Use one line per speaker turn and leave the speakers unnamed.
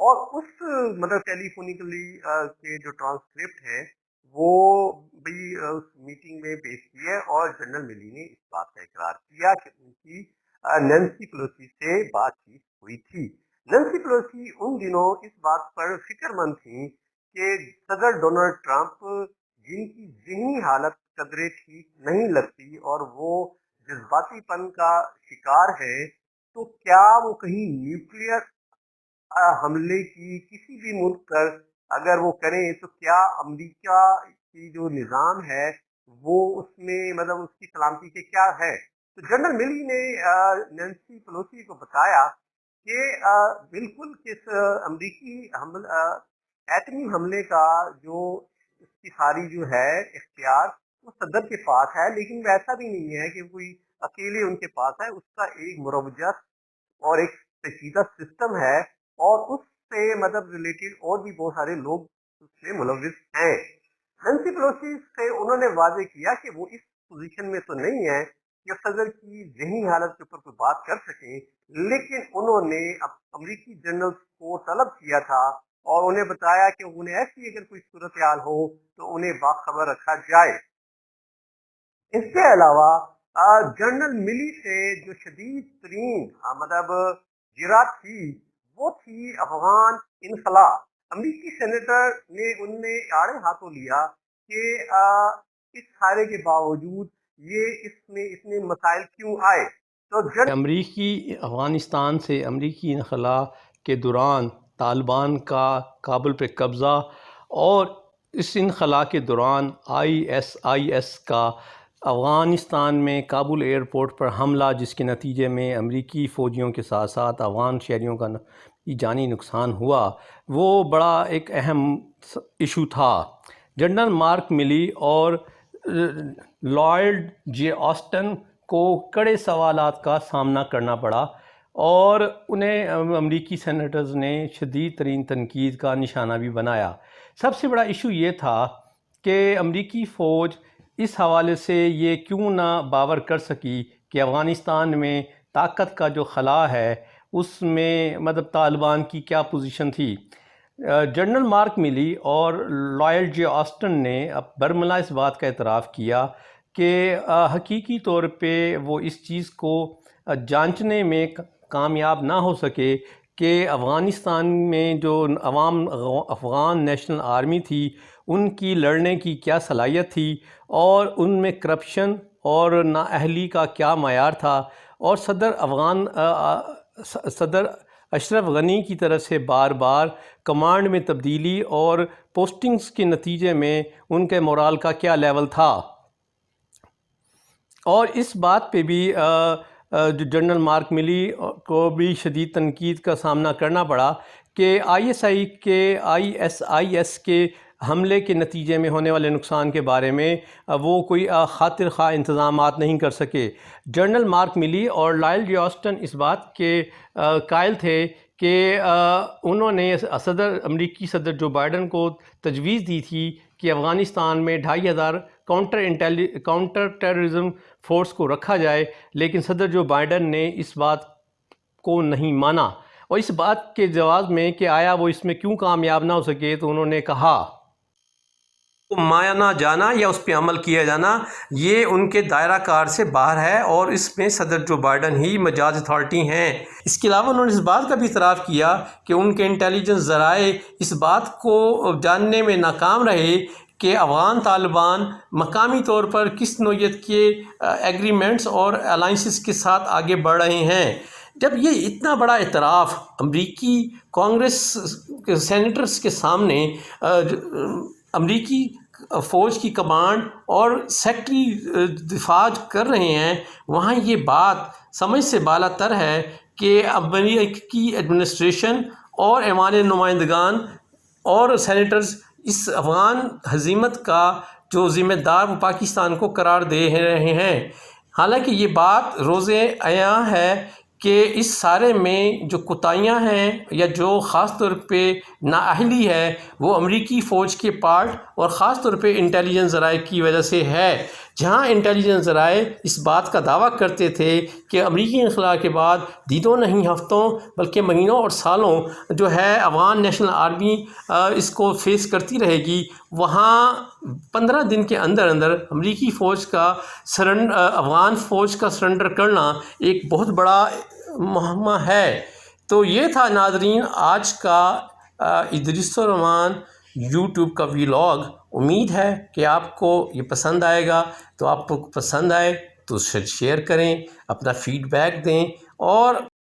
اور اس مطلب ٹیلیفونیکلی کے جو ٹرانسکرپٹ ہے وہ بھی اس میٹنگ میں پیش کی ہے، اور جنرل ملی نے اس بات کا اقرار کیا کہ ان کی نینسی پیلوسی سے بات چیت ہوئی تھی۔ نینسی پیلوسی ان دنوں اس بات پر فکر مند تھیں کہ صدر ڈونلڈ ٹرمپ، جن کی ذہنی حالت قدرے ٹھیک نہیں لگتی اور وہ جذباتی پن کا شکار ہے، تو کیا وہ کہیں نیوکلیئر حملے کی کسی بھی ملک پر اگر وہ کریں تو کیا امریکہ کی جو نظام ہے وہ اس میں مطلب اس کی سلامتی کے کیا ہے۔ تو جنرل ملی نے نینسی پیلوسی کو بتایا کہ بالکل کس امریکی ایٹمی حملے کا جو اس کی ساری جو ہے اختیار وہ صدر کے پاس ہے، لیکن ویسا بھی نہیں ہے کہ کوئی اکیلے ان کے پاس ہے، اس کا ایک مروجہ اور ایک پیچیدہ سسٹم ہے، اور اس سے مطلب ریلیٹڈ اور بھی بہت سارے لوگ اس سے ملوث ہیں۔ نینسی پیلوسی سے انہوں نے واضح کیا کہ وہ اس پوزیشن میں تو نہیں ہے کہ صدر کی ذہنی حالت کے اوپر کوئی بات کر سکیں، لیکن انہوں نے امریکی جنرل کو طلب کیا تھا اور انہیں بتایا کہ انہیں ایسی اگر کوئی صورتحال ہو تو انہیں باخبر رکھا جائے۔ اس کے علاوہ جنرل ملی سے جو شدید ترین مطلب جرا تھی وہ تھی افغان انخلا۔ امریکی سینیٹر نے ان میں آڑے ہاتھوں لیا کہ اس سارے کے باوجود یہ اس میں مسائل کیوں آئے۔ تو
امریکی افغانستان سے امریکی انخلا کے دوران طالبان کا کابل پہ قبضہ، اور اس انخلا کے دوران ISIS کا افغانستان میں کابل ایئرپورٹ پر حملہ، جس کے نتیجے میں امریکی فوجیوں کے ساتھ ساتھ افغان شہریوں کا جانی نقصان ہوا، وہ بڑا ایک اہم ایشو تھا۔ جنرل مارک ملی اور لارڈ جے آسٹن کو کڑے سوالات کا سامنا کرنا پڑا، اور انہیں امریکی سینیٹرز نے شدید ترین تنقید کا نشانہ بھی بنایا۔ سب سے بڑا ایشو یہ تھا کہ امریکی فوج اس حوالے سے یہ کیوں نہ باور کر سکی کہ افغانستان میں طاقت کا جو خلا ہے اس میں مطلب طالبان کی کیا پوزیشن تھی۔ جنرل مارک ملی اور لارڈ جے آسٹن نے برملا اس بات کا اعتراف کیا کہ حقیقی طور پہ وہ اس چیز کو جانچنے میں کامیاب نہ ہو سکے کہ افغانستان میں جو افغان نیشنل آرمی تھی ان کی لڑنے کی کیا صلاحیت تھی، اور ان میں کرپشن اور نااہلی کا کیا معیار تھا، اور صدر اشرف غنی کی طرف سے بار بار کمانڈ میں تبدیلی اور پوسٹنگز کے نتیجے میں ان کے مورال کا کیا لیول تھا۔ اور اس بات پہ بھی جو جنرل مارک ملی کو بھی شدید تنقید کا سامنا کرنا پڑا کہ ISIS کے حملے کے نتیجے میں ہونے والے نقصان کے بارے میں وہ کوئی خاطر خواہ انتظامات نہیں کر سکے۔ جنرل مارک ملی اور لارڈ جے آسٹن اس بات کے قائل تھے کہ انہوں نے امریکی صدر جو بائیڈن کو تجویز دی تھی کہ افغانستان میں 2500 کاؤنٹر ٹیررزم فورس کو رکھا جائے، لیکن صدر جو بائیڈن نے اس بات کو نہیں مانا، اور اس بات کے جواز میں کہ آیا وہ اس میں کیوں کامیاب نہ ہو سکے، تو انہوں نے کہا مانا جانا یا اس پہ عمل کیا جانا یہ ان کے دائرہ کار سے باہر ہے، اور اس میں صدر جو بائیڈن ہی مجاز اتھارٹی ہیں۔ اس کے علاوہ انہوں نے اس بات کا بھی اعتراف کیا کہ ان کے انٹیلیجنس ذرائع اس بات کو جاننے میں ناکام رہے کہ افغان طالبان مقامی طور پر کس نوعیت کے ایگریمنٹس اور الائنسز کے ساتھ آگے بڑھ رہے ہیں۔ جب یہ اتنا بڑا اعتراف امریکی کانگریس کے سینیٹرز کے سامنے امریکی فوج کی کمانڈ اور سیکٹری دفاع کر رہے ہیں، وہاں یہ بات سمجھ سے بالا تر ہے کہ امریکی ایڈمنسٹریشن اور ایوان نمائندگان اور سینیٹرز اس افغان ہزیمت کا جو ذمہ دار وہ پاکستان کو قرار دے رہے ہیں۔ حالانکہ یہ بات روز عیاں ہے کہ اس سارے میں جو کوتاہیاں ہیں یا جو خاص طور پہ نااہلی ہے وہ امریکی فوج کے پارٹ اور خاص طور پہ انٹیلیجنس ذرائع کی وجہ سے ہے۔ جہاں انٹیلیجنس ذرائع اس بات کا دعویٰ کرتے تھے کہ امریکی انخلا کے بعد دنوں نہیں ہفتوں بلکہ مہینوں اور سالوں جو ہے افغان نیشنل آرمی اس کو فیس کرتی رہے گی، وہاں 15 دن کے اندر اندر امریکی فوج کا افغان فوج کا سرنڈر کرنا ایک بہت بڑا مہمہ ہے۔ تو یہ تھا ناظرین آج کا ادریس الرحمن یوٹیوب کا ویلاگ۔ امید ہے کہ آپ کو یہ پسند آئے گا، تو آپ کو پسند آئے تو شیئر کریں، اپنا فیڈ بیک دیں، اور